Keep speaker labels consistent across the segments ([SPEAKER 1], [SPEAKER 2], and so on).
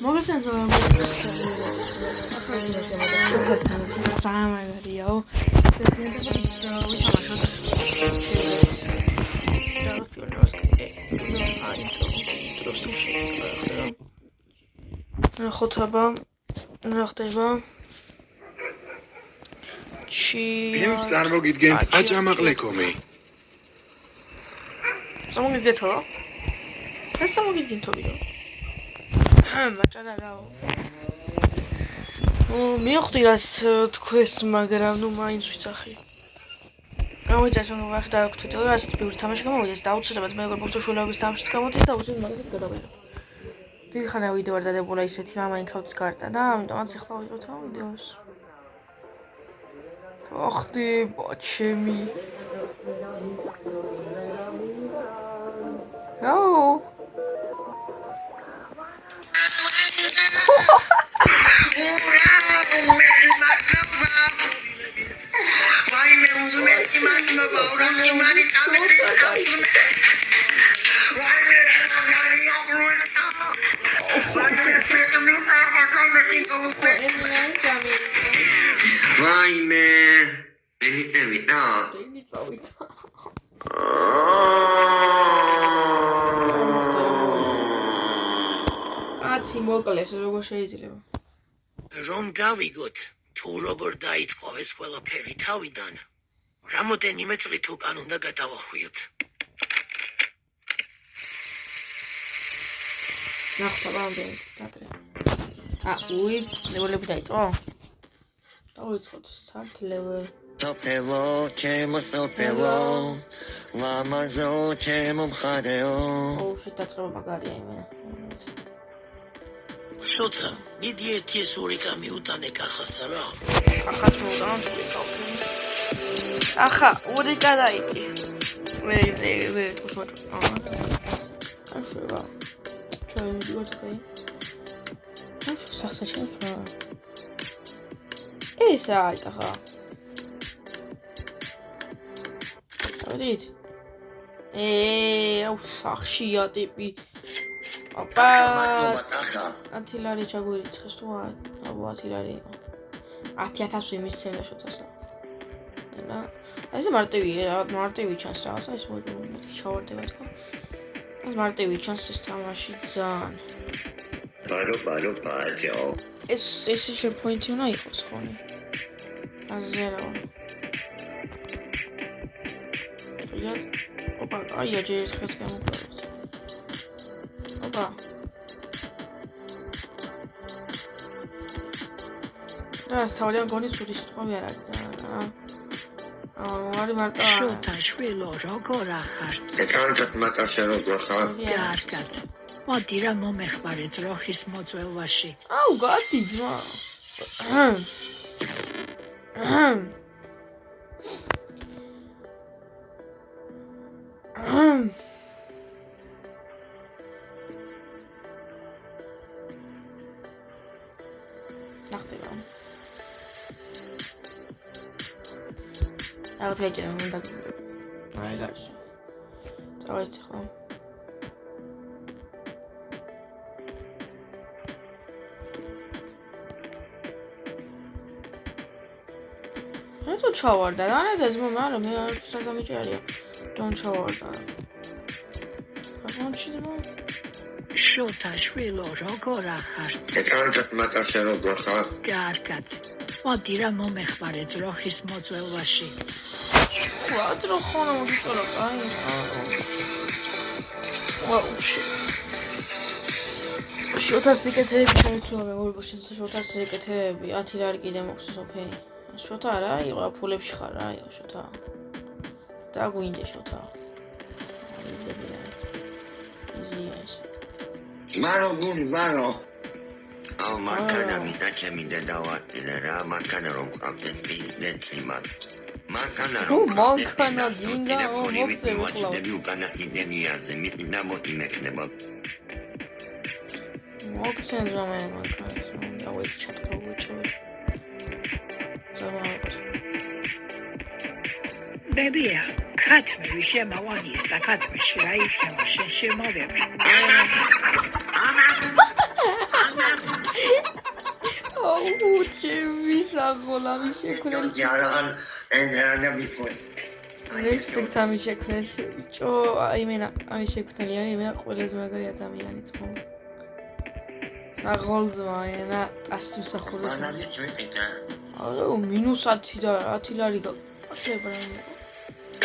[SPEAKER 1] მოგესალმებით სამაგარიაო ხოთაბა რა ხდება
[SPEAKER 2] ფილმს წარმოგიდგენთ აჯამაყლეკომი
[SPEAKER 1] წარმოგიდგენთო ეს წარმოგიდგენთო ვიდეო მაჭარაო მივხვდი რას თქვეს მაგრამ ნუ მაინც ვიცახი გამოიჭას რომ ვახდა თქვით რომ ასეთ ბევრი თამაში გამოვიდეს და აუცილებლად მე როგორ ბოქსოშულობის თამაშიც გამოდის და აუცილებლად მაგათაც გადავიღებ დიდი ხანია ვიდეო არ დადებულა ისეთი მაინკრაფტის კარტა და ამიტომაც ახლა ვიღოთ რა ვიდეოს ოხდი ბოჩემი აუ აცი მოკლეს როგორ შეიძლება
[SPEAKER 3] რომ გავიგოთ თუ როგორ დაიწყო ეს ყველაფერი თავიდან რამოდენიმე წლით უკან უნდა გადავახვიოთ
[SPEAKER 1] ნახტა ბამდენ დატრე უი ლეველები დაიწყო დავიწყოთ სართ ლეველ
[SPEAKER 3] ტოპელო ჩემო ტოპელო ლამაზო ჩემო მხარეო
[SPEAKER 1] შეტაწყება მაგარია იმენა
[SPEAKER 3] შოთა მიდი ერთი სური გამიუტანე კახასა რა
[SPEAKER 1] კახას მოუტანო სური კახი ახა ურიკა დაიკი მე თქოს აშვება ჩვენ ვიდეოც ხაი ეს სახსა შეფრა ეს არის კახა ავიდით აუ სახშია ტიპი ოპა ათილარი ჩაგვირიცხეს თუ აბა ათილარი 10000 იმისცემა შოთასა და ეს მარტივი ჩანს რაღაცა ეს მოიჭო ჩავარდება თქო ეს მარტივი ჩანს ეს თამაში ძალიან
[SPEAKER 3] ბარო
[SPEAKER 1] ეს შეპოინტი უნდა იყოს ხოლმე აზერო ოპა აია ჯერ ხეს გამოვყარეთ ოპა და თავიდან გონი სული სიტყვები არ არის არის მარტო
[SPEAKER 4] შოთა შვილო როგორ ახარ
[SPEAKER 3] ეკარგად მაკაშა როგორ ხარ
[SPEAKER 4] კარგად მოდი რა მომეხმარე ძროხის მოძველვაში
[SPEAKER 1] აუ გადი ძმა ნახტება რაღაც გაიჭერა რომ და აი გარშე წავეცი ხო რატო ჩავარდა რა ეს მომარა მე არ გამიჭერია დონ ჩავარდა აბანჩიდო
[SPEAKER 4] შოთა შვილო როგორ ახარ
[SPEAKER 3] ეკარგად მაკაშა როგორ ხარ
[SPEAKER 4] კარგად მოდი რა მომეხმარე ძროხის მოძველვაში
[SPEAKER 1] კვადრო ხონა მოგიწოლა კაი ვაუ შოთას იკეთები ჩაიცულა მე მოგიბოშე შოთას იკეთები 10 ლარი კიდე მოხსოს ოკეი შოთა არა იყო ფულებში ხარ რა იყო შოთა და გვინდა შოთა იზიეს
[SPEAKER 3] მარო აუ მანქანა მიდა ჩემი დედავატირა რა მანქანა რომ ყავდეს ბიზნესი მანქანა რომ
[SPEAKER 1] მანქანა დინდა მოხდე
[SPEAKER 3] მოხდები უკანა იდენიაზე მინა მოტინექნება
[SPEAKER 1] მოხდენ ზომე მანქანა დავით ჩატრო ვიჭვე
[SPEAKER 4] ბებია ქათმი შემავანი საკათმიში რა იშემა შემოვები
[SPEAKER 1] ლამი შექმნეს. Respect ამის შექმნეს. ბიჭო, აი მენა ამის შექმნელი არის, მე ყველაზე მაგარი ადამიანიც მო. საღოლძმა ენა ასტი მსახურობს. აუ -10 და 10 ლარი გაკეთება რა.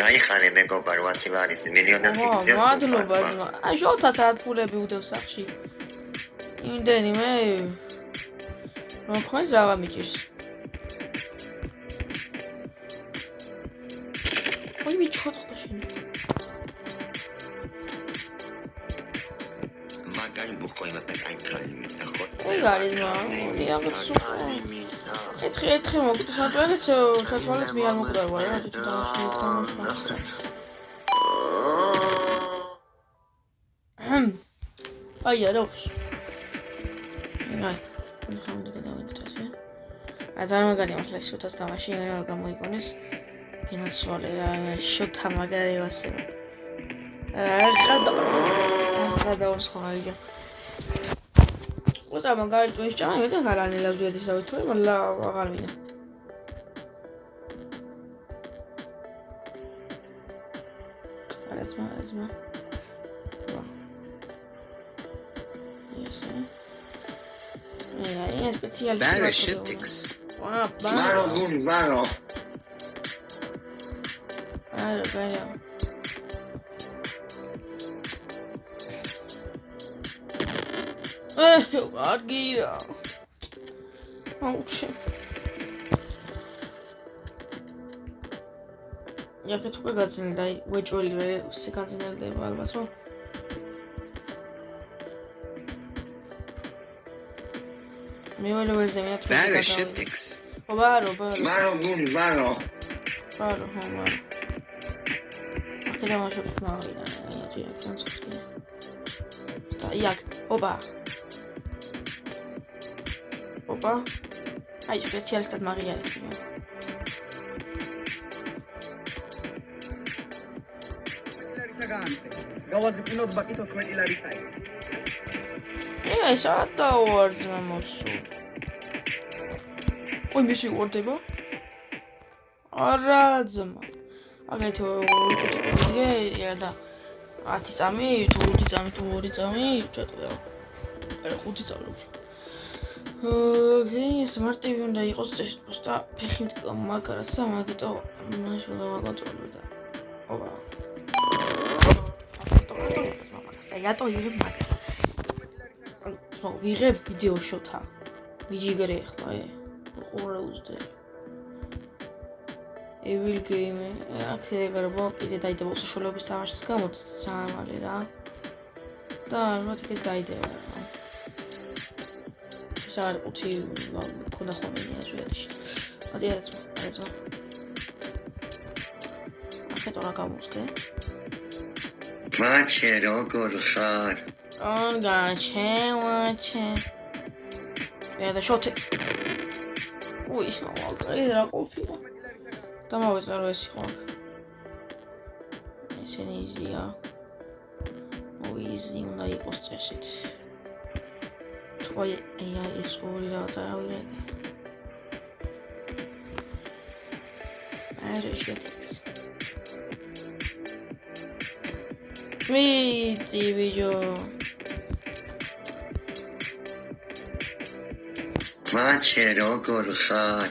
[SPEAKER 3] გაიხარე მეგობარ 10 ლარის მილიონად გიწევს.
[SPEAKER 1] მადლობა ძმა. აი შოთა საათ ფულები უდევს სახში. იმდენი მე რომ ხმეს რაღა მიჭირს. ой მიჩოთხა შენ.
[SPEAKER 3] მაგარი მოყოლა პეკაინკალი მითხო.
[SPEAKER 1] ой არის მა. რეალურად სულ. ერთხელ მოგდოს მარტოაც ჩათვალეს მე არ მოგდარვა რა თვითონ დავშევთამაშო. აი არავს. აი ხომ გადავიდეთ ასე. აი წარმოგადი ახლა შოთას თამაში რა გამოიგონეს. კინოცვალე რა შოთა მაგარი ვასება. რა დავსხმაია. უცა მაგარი ტვინის ჭამე და გარანელავს ვიედისავით თუ მალა აღარ მინდა. არასმა. აი სპეციალისტი.
[SPEAKER 3] Varo.
[SPEAKER 1] Bene. Guarda. Ouch. Ja, che tu ragazzi, dai, vuoi giocare se cazzo nel tempo al massimo? Mi voglio vedere se Varo. Akela ma shop marina. Ja, kan så skriva. Sta jak. Oba. Ai, specialist at Maria skriva.
[SPEAKER 5] Gawaz pilot bakito 20 lari sai.
[SPEAKER 1] Esatto, words mamosu. ой, მისი ვორდება? არა ძმა. აგეთ ვიგე და 10 წამი, თუ 5 წამი, თუ 2 წამი, ჩატყდა. აი 5 წამი. ეს მარტივი უნდა იყოს წესით პოსტა ფეხით მაგარაც და მაგიტო მაშინ გამაკონტროლდა. ობა. საერთოდ იღებ მაგას. ხო, ვიღებ ვიდეო შოთა. ვიჯიგრე ახლა ყურე უძდე. Evil game. აქ ეგრებო კიდე დაიდება უსაშუალოების თამაშის გამო სამალე რა. და ალბათ ეს დაიდება რა. სარ 5 მქონდა ხოლმე ზუადში. მოდი არაცა. ახეთ რა გამოსკე?
[SPEAKER 3] მაჩე როგორ ხარ?
[SPEAKER 1] გაჩე. და შოთექს. ой, აი რა ყოფილა. დამავეწარო ეს იყო. ესენი იზია. იზი უნდა იყოს წესით. თვაი ეს ორი რაღაცა რა ვიღე. არა შეთექს. მიწი ვიჯო.
[SPEAKER 3] მაჩე როგორ ხარ?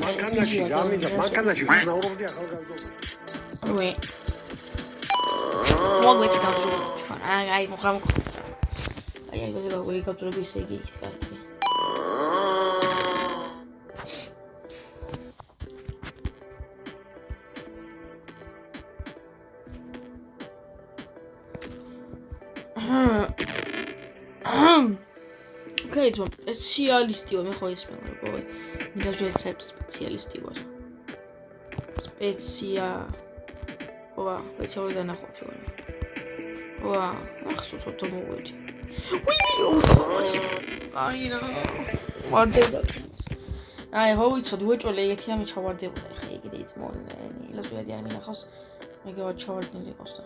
[SPEAKER 5] მანქანაში ვიზნაურობდი ახალგაზრდობა.
[SPEAKER 1] ой. მოგეც გავზრდით. აი მოხამ. აი გავზრდები ისე იგი იქით კარგი. ოკეი, სპეციალისტი ვარ, მე ხო ისმენ როგორ ნიგაზუეცებ სპეციალისტი ვარ. ვა, ვეცაური დანაყოფი ვარ. ვა, ახსოვს თო მოვედი. აი რა. ვარდება. აი, ხო ვიცოდი, უეჭველი ეგეთი ამი ჩავარდებოდა, ხა ეგრეც მონენი, ლაზვიადიანი მინახავს, ეგრევე ჩავარდნილი იყოს და.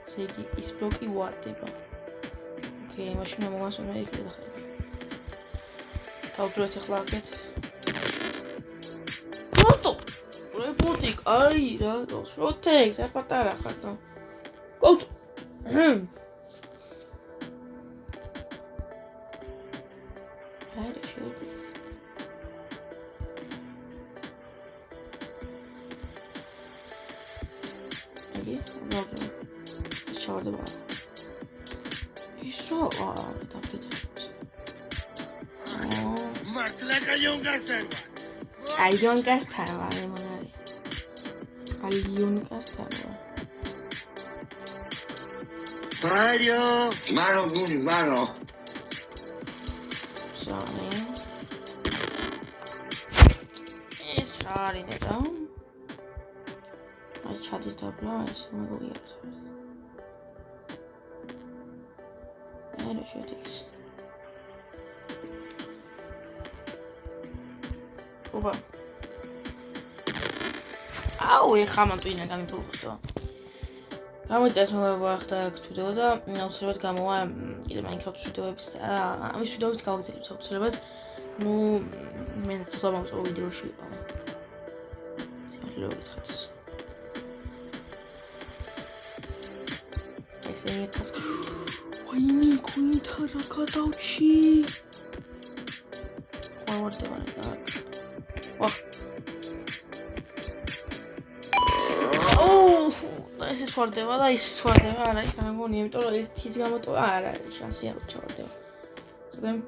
[SPEAKER 1] ესე იგი, ის ბლოკი ვარდება. ოკეი, მაშინ მომასვენე იქ და ხა. დავძვრეთ ახლა აქეთ. რატო? რეპორტიკ, აი რა, შოთექს, არ პატარა ხარ და. კოუჩ. Ayón Castarva, de Monare. Ayón Castarva.
[SPEAKER 3] Mario! Mano, Guni, mano!
[SPEAKER 1] Sorry. Sorry, neta. I chat is the place. I'm going to go here. I don't shoot this. Opa. აუ ეხა მანტვინა გამიფუხსტო. გამოიწეს მოგება ხდა ვიდეო და აუცილებლად გამოვა კიდე Minecraft ვიდეოების ამის ვიდეოებს გავაგზავნებ აუცილებლად. ნუ მე ცოტა მოვწო ვიდეოში ვიყავ. სიმართლე გითხრათ. ესენი ხას. ვაიმე კუინთა რა გადავში. ვარდება და ეს ვარდება და ის ვარდება, არა ის არ მგონია, იმიტომ რომ ეს თის გამოტოვა არ არის, შანსი არ ჩავარდება. ზოგადად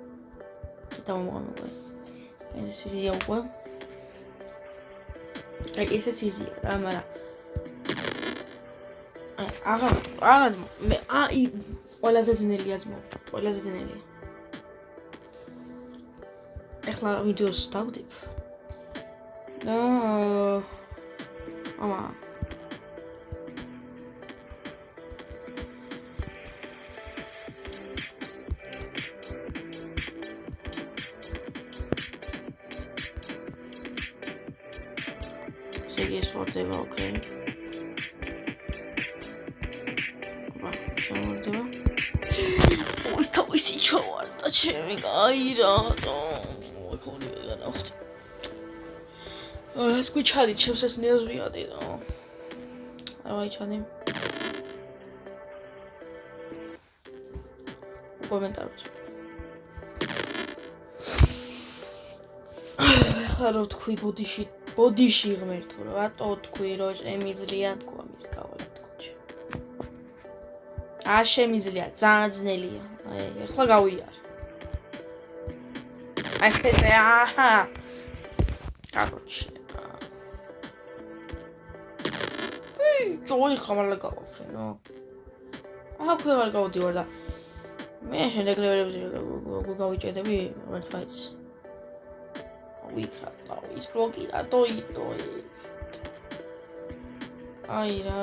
[SPEAKER 1] დავამოყვა. ეს ისია უკვე. აი ესეც ისია, რა, მაგრამ არა მე აი ყველაზე ძნელია ძმო, ყველაზე ძნელია. ეხლა ვიდეოს დავდებ. და ამა ეს ვარდება, ოკეი. ჩავარდება. ოი, თავისი ჩავარდა, ჩემი კაი რატო? ოი, ხოდი განახტი. ეს გვიჩადი, ჩემს ეს ნეზვიადი და. აი, ჩადი. კომენტარით. ხა რო თქვი ბოდიში ღმერთო, რატო თქვი რომ შემიძლია თქვა მის გავლა თქვი. არ შემიძლია, ძალიან ძნელია. აი, ახლა გავიარ. აი, ხეთე, აჰა. კაროჩე. ჯოი ხამალა გავაფრე, ნო. აჰა, ქვე ვარ გავდივარ და მე შემდეგ ლეველებზე გავიჭედები მათ ფაილს. ვიქრა ის ბლოკი რატო იტო აი რა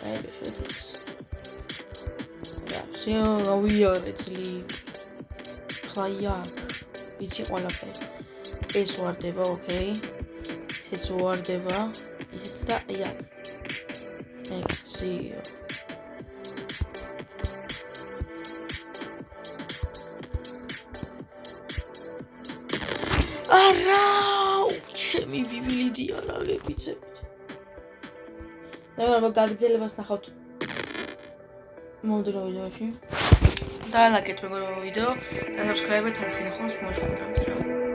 [SPEAKER 1] აი შეთვის რა გავიარე წლი ხაია ვიცი ყველაფერი ეს ვარდება ოკეი ესეც ვარდება ესეც და აი სიო არა ჩემი ვივილიდი არა გეპიცებით და რა გაგძელებას ნახავთ მომდრო ვიდეოში და ლაიქეთ მეგობრებო ვიდეო და subscribe-ით არ ხინახავს მოშორებით რა